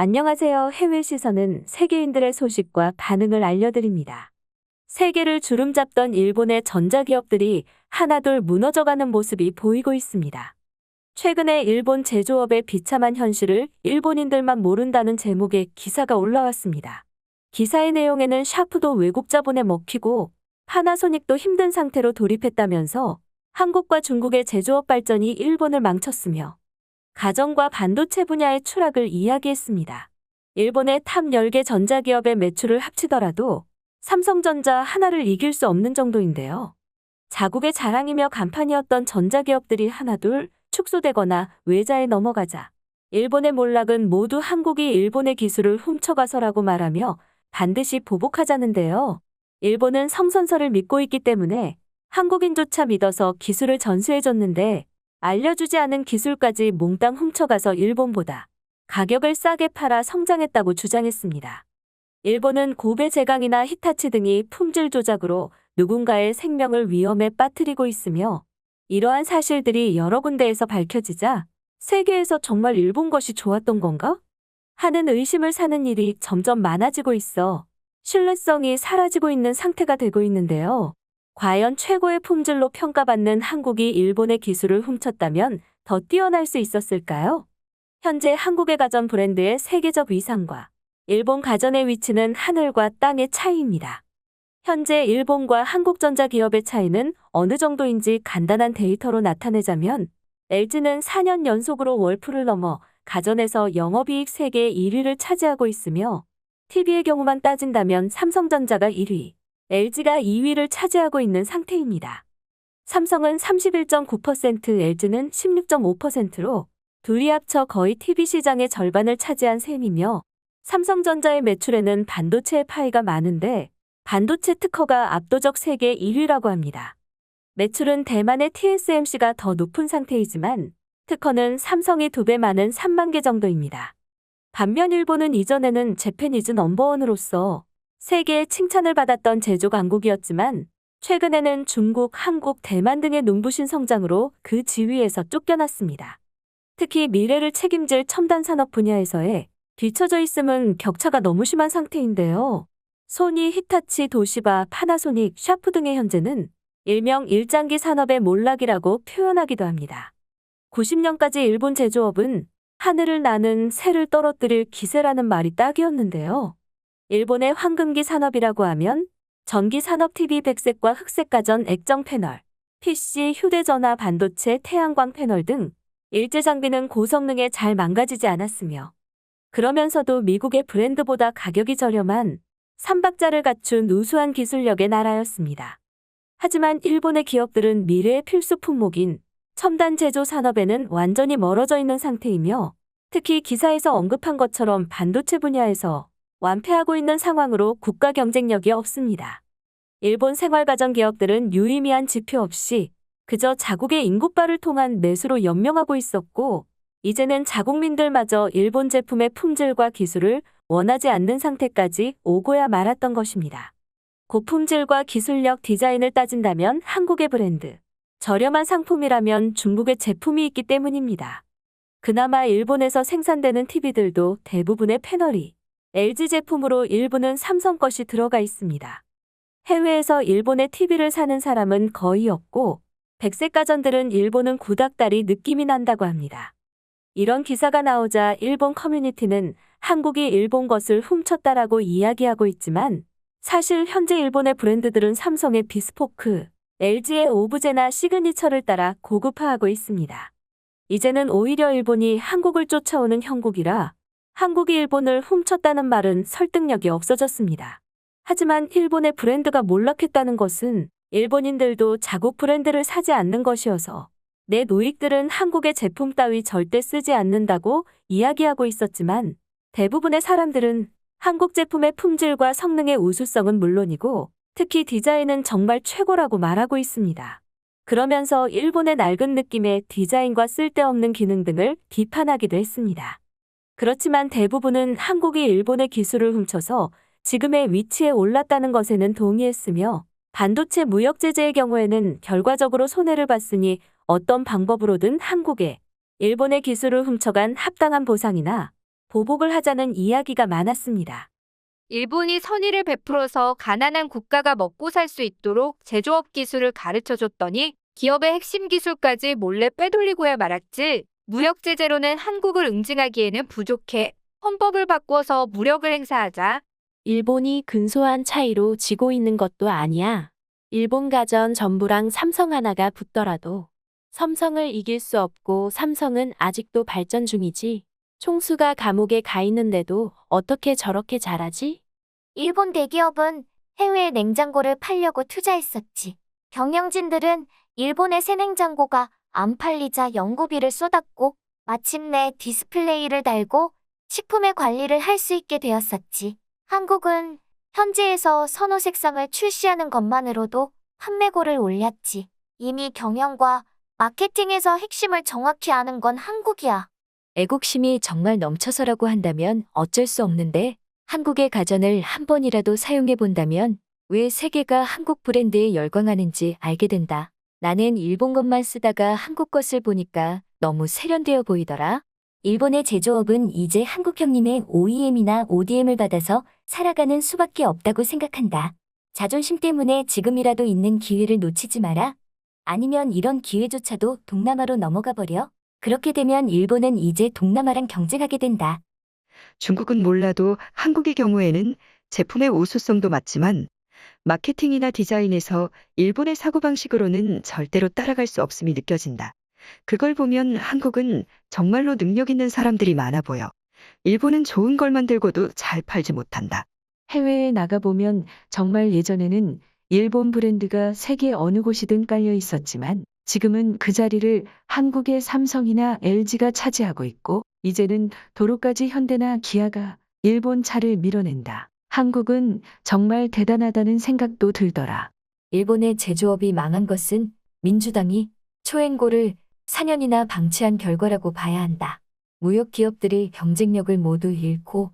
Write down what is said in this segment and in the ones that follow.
안녕하세요. 해외 시선은 세계인들의 소식과 반응을 알려드립니다. 세계를 주름잡던 일본의 전자기업들이 하나둘 무너져가는 모습이 보이고 있습니다. 최근에 일본 제조업의 비참한 현실을 일본인들만 모른다는 제목의 기사가 올라왔습니다. 기사의 내용에는 샤프도 외국 자본에 먹히고 파나소닉도 힘든 상태로 돌입했다면서 한국과 중국의 제조업 발전이 일본을 망쳤으며 가전과 반도체 분야의 추락을 이야기했습니다. 일본의 탑 10개 전자기업의 매출을 합치더라도 삼성전자 하나를 이길 수 없는 정도인데요. 자국의 자랑이며 간판이었던 전자기업들이 하나둘 축소되거나 외자에 넘어가자 일본의 몰락은 모두 한국이 일본의 기술을 훔쳐가서라고 말하며 반드시 보복하자는데요. 일본은 성선설을 믿고 있기 때문에 한국인조차 믿어서 기술을 전수해줬는데 알려주지 않은 기술까지 몽땅 훔쳐가서 일본보다 가격을 싸게 팔아 성장했다고 주장했습니다. 일본은 고베 제강이나 히타치 등이 품질 조작으로 누군가의 생명을 위험에 빠뜨리고 있으며 이러한 사실들이 여러 군데에서 밝혀지자 세계에서 정말 일본 것이 좋았던 건가? 하는 의심을 사는 일이 점점 많아지고 있어 신뢰성이 사라지고 있는 상태가 되고 있는데요. 과연 최고의 품질로 평가받는 한국이 일본의 기술을 훔쳤다면 더 뛰어날 수 있었을까요? 현재 한국의 가전 브랜드의 세계적 위상과 일본 가전의 위치는 하늘과 땅의 차이입니다. 현재 일본과 한국전자 기업의 차이는 어느 정도인지 간단한 데이터로 나타내자면 LG는 4년 연속으로 월풀을 넘어 가전에서 영업이익 세계 1위를 차지하고 있으며 TV의 경우만 따진다면 삼성전자가 1위, LG가 2위를 차지하고 있는 상태입니다. 삼성은 31.9%, LG는 16.5%로 둘이 합쳐 거의 TV 시장의 절반을 차지한 셈이며 삼성전자의 매출에는 반도체의 파이가 많은데 반도체 특허가 압도적 세계 1위라고 합니다. 매출은 대만의 TSMC가 더 높은 상태이지만 특허는 삼성이 2배 많은 3만 개 정도입니다. 반면 일본은 이전에는 재패니즈 넘버원으로서 세계의 칭찬을 받았던 제조 강국이었지만 최근에는 중국, 한국, 대만 등의 눈부신 성장으로 그 지위에서 쫓겨났습니다. 특히 미래를 책임질 첨단 산업 분야에서의 뒤처져 있음은 격차가 너무 심한 상태인데요. 소니, 히타치, 도시바, 파나소닉, 샤프 등의 현재는 일명 일장기 산업의 몰락이라고 표현하기도 합니다. 90년까지 일본 제조업은 하늘을 나는 새를 떨어뜨릴 기세라는 말이 딱이었는데요. 일본의 황금기 산업이라고 하면 전기 산업 TV 백색과 흑색 가전 액정 패널, PC, 휴대전화, 반도체, 태양광 패널 등 일제 장비는 고성능에 잘 망가지지 않았으며 그러면서도 미국의 브랜드보다 가격이 저렴한 삼박자를 갖춘 우수한 기술력의 나라였습니다. 하지만 일본의 기업들은 미래의 필수 품목인 첨단 제조 산업에는 완전히 멀어져 있는 상태이며 특히 기사에서 언급한 것처럼 반도체 분야에서 완패하고 있는 상황으로 국가 경쟁력이 없습니다. 일본 생활가전 기업들은 유의미한 지표 없이 그저 자국의 인구발을 통한 매수로 연명하고 있었고 이제는 자국민들마저 일본 제품의 품질과 기술을 원하지 않는 상태까지 오고야 말았던 것입니다. 고품질과 기술력 디자인을 따진다면 한국의 브랜드, 저렴한 상품이라면 중국의 제품이 있기 때문입니다. 그나마 일본에서 생산되는 TV들도 대부분의 패널이 LG 제품으로 일부는 삼성 것이 들어가 있습니다. 해외에서 일본의 TV를 사는 사람은 거의 없고 백색 가전들은 일본은 구닥다리 느낌이 난다고 합니다. 이런 기사가 나오자 일본 커뮤니티는 한국이 일본 것을 훔쳤다라고 이야기하고 있지만 사실 현재 일본의 브랜드들은 삼성의 비스포크, LG의 오브제나 시그니처를 따라 고급화하고 있습니다. 이제는 오히려 일본이 한국을 쫓아오는 형국이라 한국이 일본을 훔쳤다는 말은 설득력이 없어졌습니다. 하지만 일본의 브랜드가 몰락했다는 것은 일본인들도 자국 브랜드를 사지 않는 것이어서 내 노익들은 한국의 제품 따위 절대 쓰지 않는다고 이야기하고 있었지만 대부분의 사람들은 한국 제품의 품질과 성능의 우수성은 물론이고 특히 디자인은 정말 최고라고 말하고 있습니다. 그러면서 일본의 낡은 느낌의 디자인과 쓸데없는 기능 등을 비판하기도 했습니다. 그렇지만 대부분은 한국이 일본의 기술을 훔쳐서 지금의 위치에 올랐다는 것에는 동의했으며 반도체 무역 제재의 경우에는 결과적으로 손해를 봤으니 어떤 방법으로든 한국에 일본의 기술을 훔쳐간 합당한 보상이나 보복을 하자는 이야기가 많았습니다. 일본이 선의를 베풀어서 가난한 국가가 먹고 살 수 있도록 제조업 기술을 가르쳐줬더니 기업의 핵심 기술까지 몰래 빼돌리고야 말았지. 무역 제재로는 한국을 응징하기에는 부족해. 헌법을 바꿔서 무력을 행사하자. 일본이 근소한 차이로 지고 있는 것도 아니야. 일본 가전 전부랑 삼성 하나가 붙더라도 삼성을 이길 수 없고 삼성은 아직도 발전 중이지. 총수가 감옥에 가 있는데도 어떻게 저렇게 잘하지? 일본 대기업은 해외에 냉장고를 팔려고 투자했었지. 경영진들은 일본의 새 냉장고가 안 팔리자 연구비를 쏟았고 마침내 디스플레이를 달고 식품의 관리를 할 수 있게 되었었지. 한국은 현지에서 선호 색상을 출시하는 것만으로도 판매고를 올렸지. 이미 경영과 마케팅에서 핵심을 정확히 아는 건 한국이야. 애국심이 정말 넘쳐서라고 한다면 어쩔 수 없는데 한국의 가전을 한 번이라도 사용해 본다면 왜 세계가 한국 브랜드에 열광하는지 알게 된다. 나는 일본 것만 쓰다가 한국 것을 보니까 너무 세련되어 보이더라. 일본의 제조업은 이제 한국 형님의 OEM이나 ODM을 받아서 살아가는 수밖에 없다고 생각한다. 자존심 때문에 지금이라도 있는 기회를 놓치지 마라. 아니면 이런 기회조차도 동남아로 넘어가 버려. 그렇게 되면 일본은 이제 동남아랑 경쟁하게 된다. 중국은 몰라도 한국의 경우에는 제품의 우수성도 맞지만 마케팅이나 디자인에서 일본의 사고방식으로는 절대로 따라갈 수 없음이 느껴진다. 그걸 보면 한국은 정말로 능력 있는 사람들이 많아 보여. 일본은 좋은 걸 만들고도 잘 팔지 못한다. 해외에 나가보면 정말 예전에는 일본 브랜드가 세계 어느 곳이든 깔려 있었지만 지금은 그 자리를 한국의 삼성이나 LG가 차지하고 있고 이제는 도로까지 현대나 기아가 일본 차를 밀어낸다. 한국은 정말 대단하다는 생각도 들더라. 일본의 제조업이 망한 것은 민주당이 초행고를 4년이나 방치한 결과라고 봐야 한다. 무역 기업들이 경쟁력을 모두 잃고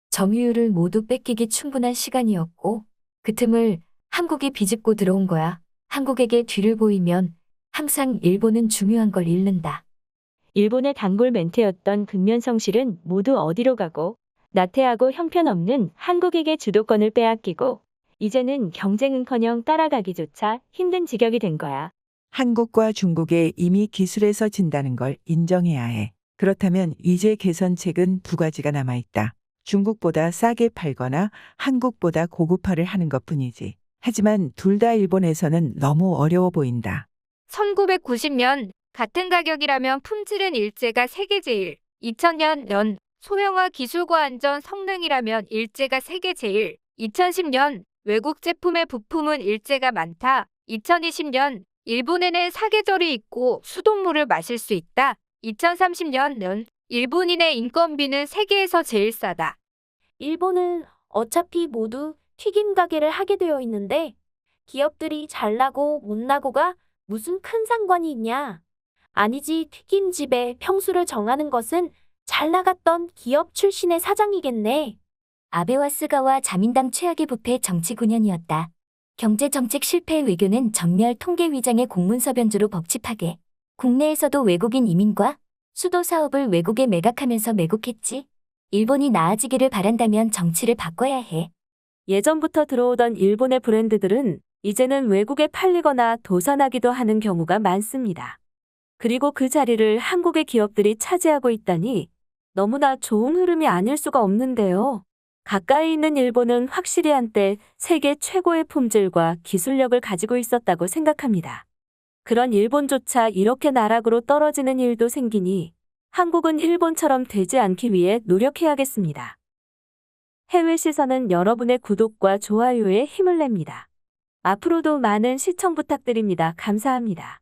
점유율을 모두 뺏기기 충분한 시간이었고 그 틈을 한국이 비집고 들어온 거야. 한국에게 뒤를 보이면 항상 일본은 중요한 걸 잃는다. 일본의 단골 멘트였던 근면성실은 모두 어디로 가고 나태하고 형편없는 한국에게 주도권을 빼앗기고 이제는 경쟁은커녕 따라가기조차 힘든 지경이 된 거야. 한국과 중국에 이미 기술에서 진다는 걸 인정해야 해. 그렇다면 이제 개선책은 두 가지가 남아있다. 중국보다 싸게 팔거나 한국보다 고급화를 하는 것뿐이지. 하지만 둘 다 일본에서는 너무 어려워 보인다. 1990년 같은 가격이라면 품질은 일제가 세계 제일. 2000년 소형화 기술과 안전 성능이라면 일제가 세계 제일. 2010년 외국 제품의 부품은 일제가 많다. 2020년 일본에는 사계절이 있고 수돗물을 마실 수 있다. 2030년 일본인의 인건비는 세계에서 제일 싸다. 일본은 어차피 모두 튀김 가게를 하게 되어 있는데 기업들이 잘나고 못나고가 무슨 큰 상관이 있냐. 아니지, 튀김집의 평수를 정하는 것은 잘 나갔던 기업 출신의 사장이겠네. 아베와 스가와 자민당 최악의 부패 정치 9년이었다. 경제정책 실패의 외교는 전멸 통계 위장의 공문서 변조로 벅집하게 국내에서도 외국인 이민과 수도 사업을 외국에 매각하면서 매국했지. 일본이 나아지기를 바란다면 정치를 바꿔야 해. 예전부터 들어오던 일본의 브랜드들은 이제는 외국에 팔리거나 도산하기도 하는 경우가 많습니다. 그리고 그 자리를 한국의 기업들이 차지하고 있다니 너무나 좋은 흐름이 아닐 수가 없는데요. 가까이 있는 일본은 확실히 한때 세계 최고의 품질과 기술력을 가지고 있었다고 생각합니다. 그런 일본조차 이렇게 나락으로 떨어지는 일도 생기니 한국은 일본처럼 되지 않기 위해 노력해야겠습니다. 해외 시선은 여러분의 구독과 좋아요에 힘을 냅니다. 앞으로도 많은 시청 부탁드립니다. 감사합니다.